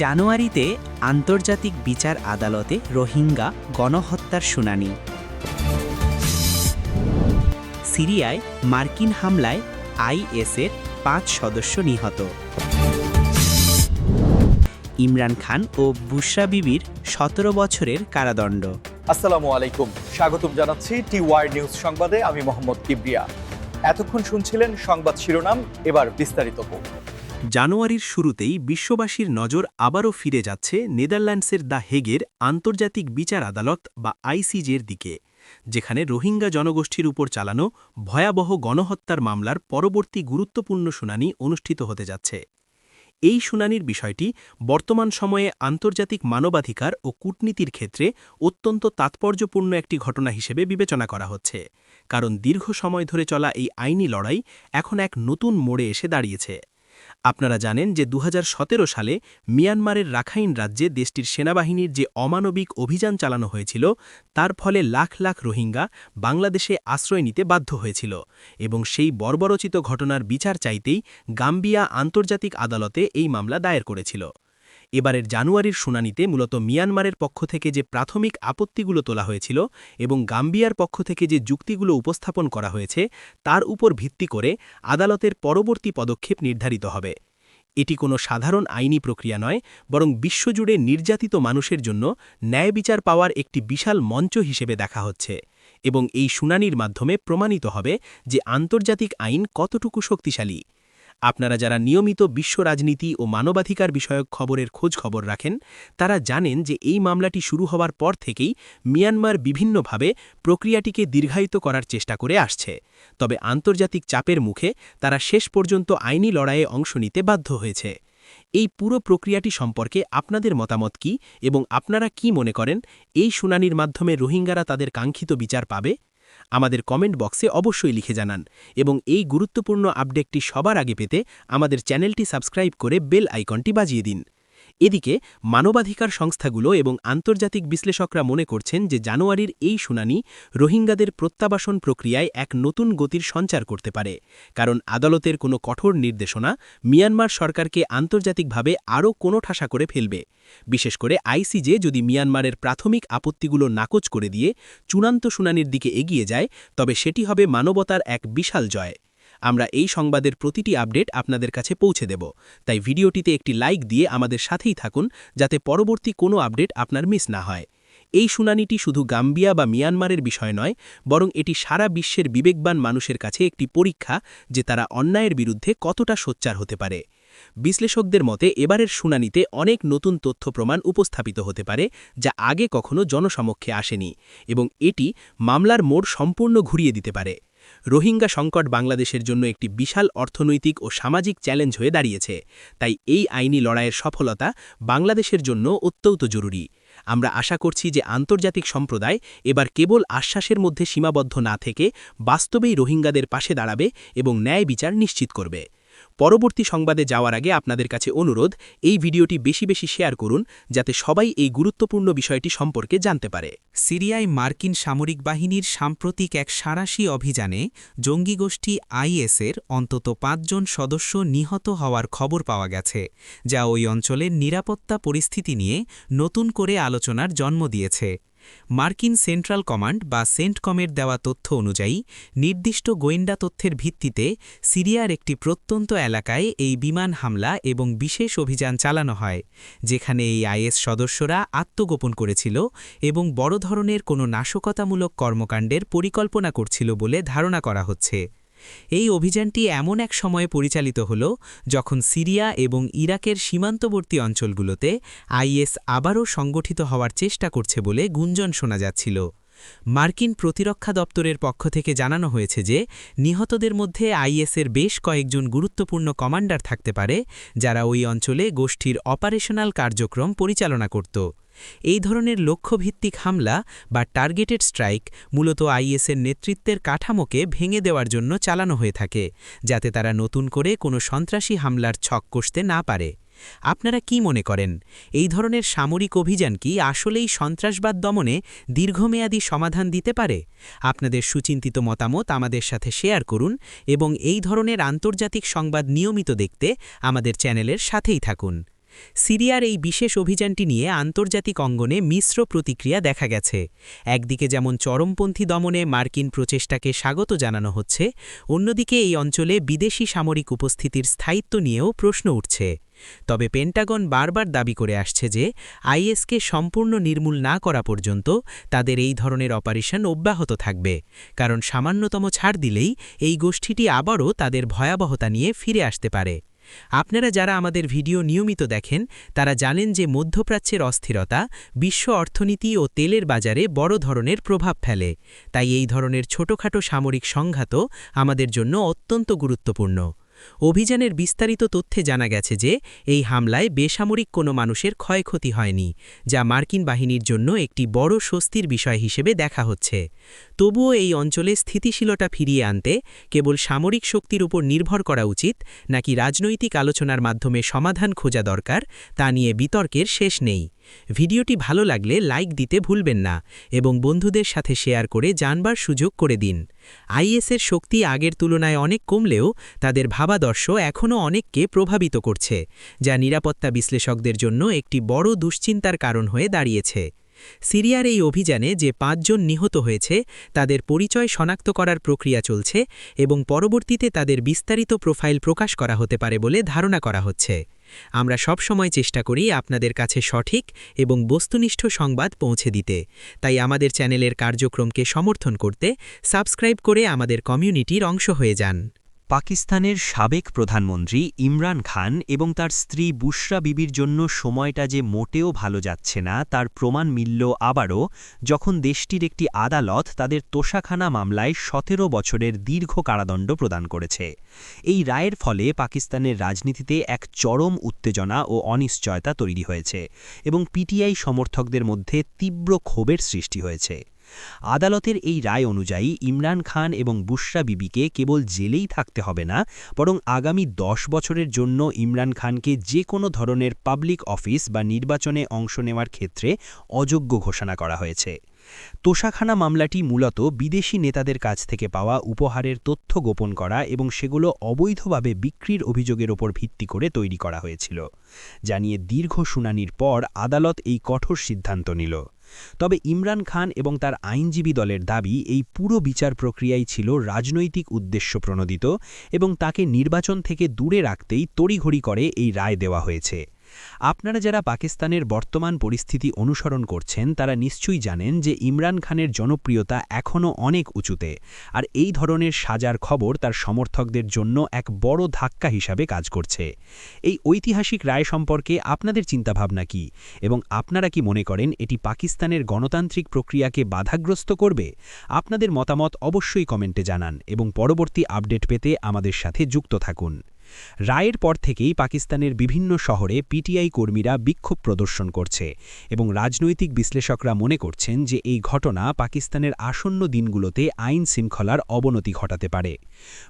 জানুয়ারিতে আন্তর্জাতিক বিচার আদালতে রোহিঙ্গা গণহত্যার শুনানি। সিরিয়ায় মার্কিন হামলায় আইএসের ৫ সদস্য নিহত। ইমরান খান ও বুশরা বিবির ১৭ বছরের কারাদণ্ড। আসসালামু আলাইকুম, স্বাগতম জানাচ্ছি টি-ওয়াই নিউজ সংবাদে। আমি মোহাম্মদ কিবরিয়া। এতক্ষণ শুনছিলেন সংবাদ শিরোনাম, এবার বিস্তারিত। জানুয়ারির শুরুতেই বিশ্ববাসীর নজর আবারও ফিরে যাচ্ছে নেদারল্যান্ডসের দ্য হেগের আন্তর্জাতিক বিচার আদালত বা আইসিজের দিকে, যেখানে রোহিঙ্গা জনগোষ্ঠীর উপর চালানো ভয়াবহ গণহত্যার মামলার পরবর্তী গুরুত্বপূর্ণ শুনানি অনুষ্ঠিত হতে যাচ্ছে। এই শুনানির বিষয়টি বর্তমান সময়ে আন্তর্জাতিক মানবাধিকার ও কূটনীতির ক্ষেত্রে অত্যন্ত তাৎপর্যপূর্ণ একটি ঘটনা হিসেবে বিবেচনা করা হচ্ছে, কারণ দীর্ঘ সময় ধরে চলা এই আইনি লড়াই এখন এক নতুন মোড়ে এসে দাঁড়িয়েছে। আপনারা জানেন যে ২০১৭ সালে মিয়ানমারের রাখাইন রাজ্যে দেশটির সেনাবাহিনীর যে অমানবিক অভিযান চালানো হয়েছিল, তার ফলে লাখ লাখ রোহিঙ্গা বাংলাদেশে আশ্রয় নিতে বাধ্য হয়েছিল, এবং সেই বর্বরচিত ঘটনার বিচার চাইতেই গাম্বিয়া আন্তর্জাতিক আদালতে এই মামলা দায়ের করেছিল। এবারের জানুয়ারির শুনানিতে মূলত মিয়ানমারের পক্ষ থেকে যে প্রাথমিক আপত্তিগুলো তোলা হয়েছিল এবং গাম্বিয়ার পক্ষ থেকে যে যুক্তিগুলো উপস্থাপন করা হয়েছে, তার উপর ভিত্তি করে আদালতের পরবর্তী পদক্ষেপ নির্ধারিত হবে। এটি কোনো সাধারণ আইনি প্রক্রিয়া নয়, বরং বিশ্বজুড়ে নির্যাতিত মানুষের জন্য ন্যায় বিচার পাওয়ার একটি বিশাল মঞ্চ হিসেবে দেখা হচ্ছে, এবং এই শুনানির মাধ্যমে প্রমাণিত হবে যে আন্তর্জাতিক আইন কতটুকু শক্তিশালী। আপনারা যারা নিয়মিত বিশ্ব রাজনীতি ও মানবাধিকার বিষয়ক খবরের খোঁজ খবর রাখেন, তারা জানেন যে এই মামলাটি শুরু হওয়ার পর থেকেই মিয়ানমার বিভিন্নভাবে প্রক্রিয়াটিকে দীর্ঘায়িত করার চেষ্টা করে আসছে, তবে আন্তর্জাতিক চাপের মুখে তারা শেষ পর্যন্ত আইনি লড়াইয়ে অংশ নিতে বাধ্য হয়েছে। এই পুরো প্রক্রিয়াটি সম্পর্কে আপনাদের মতামত কি, এবং আপনারা কি মনে করেন এই শুনানির মাধ্যমে রোহিঙ্গারা তাদের কাঙ্ক্ষিত বিচার পাবে? আমাদের কমেন্ট বক্সে অবশ্যই লিখে জানান, এবং এই গুরুত্বপূর্ণ আপডেটটি সবার আগে পেতে আমাদের চ্যানেলটি সাবস্ক্রাইব করে বেল আইকনটি বাজিয়ে দিন। এদিকে মানবাধিকার সংস্থাগুলো এবং আন্তর্জাতিক বিশ্লেষকরা মনে করছেন যে জানুয়ারির এই শুনানি রোহিঙ্গাদের প্রত্যাবাসন প্রক্রিয়ায় এক নতুন গতির সঞ্চার করতে পারে, কারণ আদালতের কোনো কঠোর নির্দেশনা মিয়ানমার সরকারকে আন্তর্জাতিকভাবে আরও কোণঠাসা করে ফেলবে। বিশেষ করে আইসিজে যদি মিয়ানমারের প্রাথমিক আপত্তিগুলো নাকচ করে দিয়ে চূড়ান্ত শুনানির দিকে এগিয়ে যায়, তবে সেটি হবে মানবতার এক বিশাল জয়। আমরা এই সংবাদের প্রতিটি আপডেট আপনাদের কাছে পৌঁছে দেব, তাই ভিডিওটিতে একটি লাইক দিয়ে আমাদের সাথেই থাকুন, যাতে পরবর্তী কোনো আপডেট আপনার মিস না হয়। এই শুনানিটি শুধু গাম্বিয়া বা মিয়ানমারের বিষয় নয়, বরং এটি সারা বিশ্বের বিবেকবান মানুষের কাছে একটি পরীক্ষা যে তারা অন্যায়ের বিরুদ্ধে কতটা সোচ্চার হতে পারে। বিশ্লেষকদের মতে এবারের শুনানিতে অনেক নতুন তথ্য প্রমাণ উপস্থাপিত হতে পারে, যা আগে কখনো জনসমক্ষে আসেনি, এবং এটি মামলার মোড় সম্পূর্ণ ঘুরিয়ে দিতে পারে। রোহিঙ্গা সংকট বাংলাদেশের জন্য একটি বিশাল অর্থনৈতিক ও সামাজিক চ্যালেঞ্জ হয়ে দাঁড়িয়েছে, তাই এই আইনি লড়াইয়ের সফলতা বাংলাদেশের জন্য অত্যন্ত জরুরি। আমরা আশা করছি যে আন্তর্জাতিক সম্প্রদায় এবার কেবল আশ্বাসের মধ্যে সীমাবদ্ধ না থেকে বাস্তবেই রোহিঙ্গাদের পাশে দাঁড়াবে এবং ন্যায় বিচার নিশ্চিত করবে। পরবর্তী সংবাদে যাওয়ার আগে আপনাদের কাছে অনুরোধ, এই ভিডিওটি বেশি বেশি শেয়ার করুন, যাতে সবাই এই গুরুত্বপূর্ণ বিষয়টি সম্পর্কে জানতে পারে। সিরিয়ায় মার্কিন সামরিক বাহিনীর সাম্প্রতিক এক সাঁড়াশি অভিযানে জঙ্গি গোষ্ঠী আইএসের অন্তত ৫ জন সদস্য নিহত হওয়ার খবর পাওয়া গেছে, যা ওই অঞ্চলের নিরাপত্তা পরিস্থিতি নিয়ে নতুন করে আলোচনার জন্ম দিয়েছে। মার্কিন সেন্ট্রাল কমান্ড বা সেন্টকমের দেওয়া তথ্য অনুযায়ী নির্দিষ্ট গোয়েন্দা তথ্যের ভিত্তিতে সিরিয়ার একটি প্রত্যন্ত এলাকায় এই বিমান হামলা এবং বিশেষ অভিযান চালানো হয়, যেখানে এই আইএস সদস্যরা আত্মগোপন করেছিল এবং বড় ধরনের কোনো নাশকতামূলক কর্মকাণ্ডের পরিকল্পনা করছিল বলে ধারণা করা হচ্ছে। এই অভিযানটি এমন এক সময়ে পরিচালিত হল যখন সিরিয়া এবং ইরাকের সীমান্তবর্তী অঞ্চলগুলোতে আইএস আবারও সংগঠিত হওয়ার চেষ্টা করছে বলে গুঞ্জন শোনা যাচ্ছিল। মার্কিন প্রতিরক্ষা দপ্তরের পক্ষ থেকে জানানো হয়েছে যে নিহতদের মধ্যে আইএসের বেশ কয়েকজন গুরুত্বপূর্ণ কমান্ডার থাকতে পারে, যারা ওই অঞ্চলে গোষ্ঠীর অপারেশনাল কার্যক্রম পরিচালনা করত। এই ধরনের লক্ষ্যভিত্তিক হামলা বা টার্গেটেড স্ট্রাইক মূলত আইএসের নেতৃত্বের কাঠামোকে ভেঙে দেওয়ার জন্য চালানো হয়ে থাকে, যাতে তারা নতুন করে কোনো সন্ত্রাসী হামলার ছক কষতে না পারে। আপনারা কি মনে করেন, এই ধরনের সামরিক অভিযান কি আসলেই সন্ত্রাসবাদ দমনে দীর্ঘমেয়াদী সমাধান দিতে পারে? আপনাদের সুচিন্তিত মতামত আমাদের সাথে শেয়ার করুন, এবং এই ধরনের আন্তর্জাতিক সংবাদ নিয়মিত দেখতে আমাদের চ্যানেলের সাথেই থাকুন। সিরিয়ার এই বিশেষ অভিযানটি নিয়ে আন্তর্জাতিক অঙ্গনে মিশ্র প্রতিক্রিয়া দেখা গেছে। একদিকে যেমন চরমপন্থী দমনে মার্কিন প্রচেষ্টাকে স্বাগত জানানো হচ্ছে, অন্যদিকে এই অঞ্চলে বিদেশি সামরিক উপস্থিতির স্থায়িত্ব নিয়েও প্রশ্ন উঠছে। তবে পেন্টাগন বারবার দাবি করে আসছে যে আইএসকে সম্পূর্ণ নির্মূল না করা পর্যন্ত তাদের এই ধরনের অপারেশন অব্যাহত থাকবে, কারণ সামান্যতম ছাড় দিলেই এই গোষ্ঠীটি আবারও তাদের ভয়াবহতা নিয়ে ফিরে আসতে পারে। আপনারা যারা আমাদের ভিডিও নিয়মিত দেখেন তারা জানেন যে মধ্যপ্রাচ্যের অস্থিরতা বিশ্ব অর্থনীতি ও তেলের বাজারে বড় ধরনের প্রভাব ফেলে, তাই এই ধরনের ছোটখাটো সামরিক সংঘাতও আমাদের জন্য অত্যন্ত গুরুত্বপূর্ণ। অভিযানের বিস্তারিত তথ্যে জানা গেছে যে এই হামলায় বেসামরিক কোনো মানুষের ক্ষয়ক্ষতি হয়নি, যা মার্কিন বাহিনীর জন্য একটি বড় স্বস্তির বিষয় হিসেবে দেখা হচ্ছে। তবুও এই অঞ্চলে স্থিতিশীলতা ফিরিয়ে আনতে কেবল সামরিক শক্তির উপর নির্ভর করা উচিত নাকি রাজনৈতিক আলোচনার মাধ্যমে সমাধান খোঁজা দরকার, তা নিয়ে বিতর্কের শেষ নেই। ভিডিওটি ভালো লাগলে লাইক দিতে ভুলবেন না এবং বন্ধুদের সাথে শেয়ার করে জানবার সুযোগ করে দিন। আইএসের শক্তি আগের তুলনায় অনেক কমলেও তাদের ভাবাদর্শ এখনও অনেককে প্রভাবিত করছে, যা নিরাপত্তা বিশ্লেষকদের জন্য একটি বড় দুশ্চিন্তার কারণ হয়ে দাঁড়িয়েছে। সিরিয়ার এই অভিযানে যে ৫ জন নিহত হয়েছে তাদের পরিচয় শনাক্ত করার প্রক্রিয়া চলছে এবং পরবর্তীতে তাদের বিস্তারিত প্রোফাইল প্রকাশ করা হতে পারে বলে ধারণা করা হচ্ছে। আমরা সবসময় চেষ্টা করি আপনাদের কাছে সঠিক এবং বস্তুনিষ্ঠ সংবাদ পৌঁছে দিতে, তাই আমাদের চ্যানেলের কার্যক্রমকে সমর্থন করতে সাবস্ক্রাইব করে আমাদের কমিউনিটির অংশ হয়ে যান। পাকিস্তানের সাবেক প্রধানমন্ত্রী ইমরান খান এবং তার স্ত্রী বুশরা বিবির জন্য সময়টা যে মোটেও ভালো যাচ্ছে না তার প্রমাণ মিলল আবারও, যখন দেশটির একটি আদালত তাদের তোষাখানা মামলায় ১৭ বছরের দীর্ঘ কারাদণ্ড প্রদান করেছে। এই রায়ের ফলে পাকিস্তানের রাজনীতিতে এক চরম উত্তেজনা ও অনিশ্চয়তা তৈরি হয়েছে এবং পিটিআই সমর্থকদের মধ্যে তীব্র ক্ষোভের সৃষ্টি হয়েছে। আদালতের এই রায় অনুযায়ী ইমরান খান এবং বুশরা বিবিকে কেবল জেলেই থাকতে হবে না, বরং আগামী ১০ বছরের জন্য ইমরান খানকে যে কোনো ধরনের পাবলিক অফিস বা নির্বাচনে অংশ নেওয়ার ক্ষেত্রে অযোগ্য ঘোষণা করা হয়েছে। তোষাখানা মামলাটি মূলত বিদেশি নেতাদের কাছ থেকে পাওয়া উপহারের তথ্য গোপন করা এবং সেগুলো অবৈধভাবে বিক্রির অভিযোগের ওপর ভিত্তি করে তৈরি করা হয়েছিল, যা নিয়ে দীর্ঘ শুনানির পর আদালত এই কঠোর সিদ্ধান্ত নিল। তবে ইমরান খান এবং তার আইনজীবী দলের দাবি এই পুরো বিচার প্রক্রিয়াই ছিল রাজনৈতিক উদ্দেশ্য প্রণোদিত এবং তাকে নির্বাচন থেকে দূরে রাখতেই তড়িঘড়ি করে এই রায় দেওয়া হয়েছে। আপনারা যারা পাকিস্তানের বর্তমান পরিস্থিতি অনুসরণ করছেন তারা নিশ্চয়ই জানেন যে ইমরান খানের জনপ্রিয়তা এখনও অনেক উঁচুতে, আর এই ধরনের সাজার খবর তার সমর্থকদের জন্য এক বড় ধাক্কা হিসাবে কাজ করছে। এই ঐতিহাসিক রায় সম্পর্কে আপনাদের চিন্তাভাবনা কি, এবং আপনারা কি মনে করেন এটি পাকিস্তানের গণতান্ত্রিক প্রক্রিয়াকে বাধাগ্রস্ত করবে? আপনাদের মতামত অবশ্যই কমেন্টে জানান এবং পরবর্তী আপডেট পেতে আমাদের সাথে যুক্ত থাকুন। রায়ের পর থেকেই পাকিস্তানের বিভিন্ন শহরে পিটিআই কর্মীরা বিক্ষোভ প্রদর্শন করছে এবং রাজনৈতিক বিশ্লেষকরা মনে করছেন যে এই ঘটনা পাকিস্তানের আসন্ন দিনগুলোতে আইন শৃঙ্খলার অবনতি ঘটাতে পারে।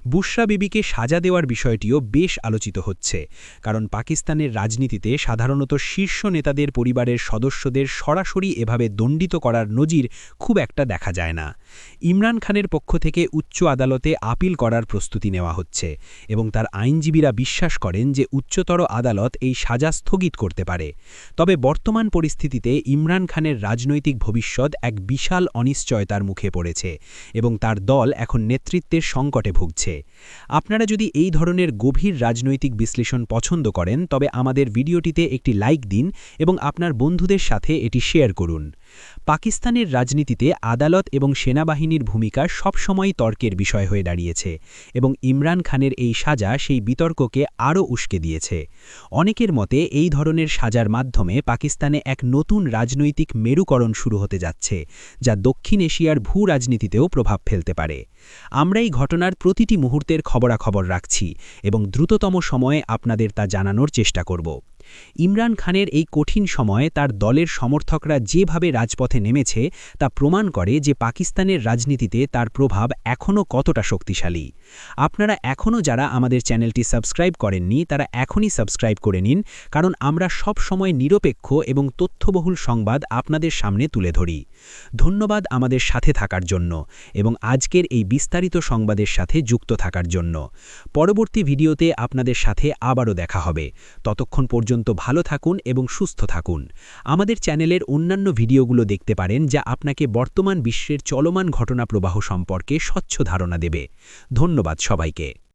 বুশরা বিবিকে সাজা দেওয়ার বিষয়টিও বেশ আলোচিত হচ্ছে, কারণ পাকিস্তানের রাজনীতিতে সাধারণত শীর্ষ নেতাদের পরিবারের সদস্যদের সরাসরি এভাবে দণ্ডিত করার নজির খুব একটা দেখা যায় না। ইমরান খানের পক্ষ থেকে উচ্চ আদালতে আপিল করার প্রস্তুতি নেওয়া হচ্ছে এবং তার আইনজীবীরা বিশ্বাস করেন যে উচ্চতর আদালত এই সাজা স্থগিত করতে পারে। তবে বর্তমান পরিস্থিতিতে ইমরান খানের রাজনৈতিক ভবিষ্যৎ এক বিশাল অনিশ্চয়তার মুখে পড়েছে এবং তার দল এখন নেতৃত্বের সংকটে ভুগছে। আপনারা যদি এই ধরনের গভীর রাজনৈতিক বিশ্লেষণ পছন্দ করেন তবে আমাদের ভিডিওটিতে একটি লাইক দিন এবং আপনার বন্ধুদের সাথে এটি শেয়ার করুন। পাকিস্তানের রাজনীতিতে আদালত এবং সেনাবাহিনীর ভূমিকা সবসময় তর্কের বিষয় হয়ে দাঁড়িয়েছে এবং ইমরান খানের এই সাজা সেই বিতর্ককে আরও উস্কে দিয়েছে। অনেকের মতে এই ধরনের সাজার মাধ্যমে পাকিস্তানে এক নতুন রাজনৈতিক মেরুকরণ শুরু হতে যাচ্ছে, যা দক্ষিণ এশিয়ার ভূ রাজনীতিতেও প্রভাব ফেলতে পারে। আমরা এই ঘটনার প্রতিটি মুহূর্তের খবরাখবর রাখছি এবং দ্রুততম সময়ে আপনাদের তা জানানোর চেষ্টা করব। ইমরান খানের এই কঠিন সময়ে তার দলের সমর্থকরা যেভাবে রাজপথে নেমেছে তা প্রমাণ করে যে পাকিস্তানের রাজনীতিতে তার প্রভাব এখনও কতটা শক্তিশালী। আপনারা এখনও যারা আমাদের চ্যানেলটি সাবস্ক্রাইব করেননি তারা এখনই সাবস্ক্রাইব করে নিন, কারণ আমরা সব সময় নিরপেক্ষ এবং তথ্যবহুল সংবাদ আপনাদের সামনে তুলে ধরি। ধন্যবাদ আমাদের সাথে থাকার জন্য এবং আজকের এই বিস্তারিত সংবাদের সাথে যুক্ত থাকার জন্য। পরবর্তী ভিডিওতে আপনাদের সাথে আবারও দেখা হবে। ততক্ষণ পর্যন্ত পর্যন্ত ভালো থাকুন এবং সুস্থ থাকুন। আমাদের চ্যানেলের অন্যান্য ভিডিওগুলো দেখতে পারেন যা আপনাকে বর্তমান বিশ্বের চলমান ঘটনা প্রবাহ সম্পর্কে স্বচ্ছ ধারণা দেবে। ধন্যবাদ সবাইকে।